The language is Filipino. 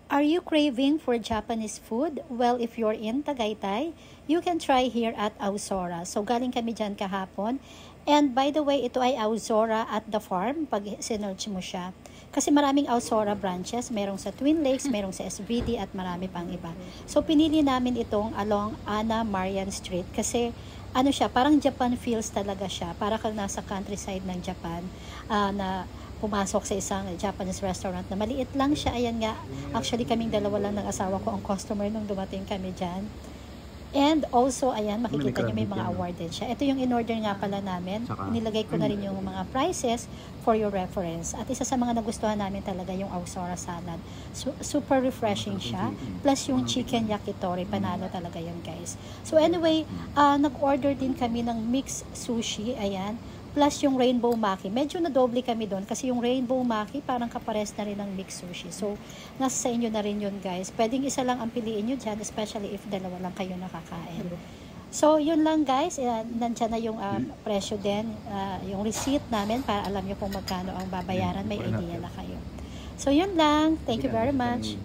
Are you craving for Japanese food? Well, if you're in Tagaytay, you can try here at Ausora. So, galing kami dyan kahapon. And by the way, ito ay Ausora at the farm pag sinerch mo siya. Kasi maraming Ausora branches. Merong sa Twin Lakes, merong sa SVD at marami pang iba. So, pinili namin itong along Ana Marian Street kasi ano siya, parang Japan feels talaga siya. Para kang nasa countryside ng Japan na pumasok sa isang Japanese restaurant na maliit lang siya. Ayan nga, actually kaming dalawa lang ng asawa ko ang customer nung dumating kami dyan. And also, ayan, makikita nyo may mga award din siya. Ito yung in-order nga pala namin. Nilagay ko na rin yung mga prices for your reference. At isa sa mga nagustuhan namin talaga yung Ausora salad. Super refreshing siya. Plus yung chicken yakitori, panalo talaga yun, guys. So anyway, nag-order din kami ng mixed sushi. Ayan. Plus yung rainbow maki. Medyo na-doble kami doon kasi yung rainbow maki parang kapares na rin ng mixed sushi. So, nasa sa inyo na rin yun, guys. Pwedeng isa lang ang piliin nyo dyan, especially if dalawa lang kayo nakakain. So, yun lang, guys. Nandyan na yung presyo din, yung receipt namin para alam nyo kung magkano ang babayaran. May idea na kayo. So, yun lang. Thank you very much.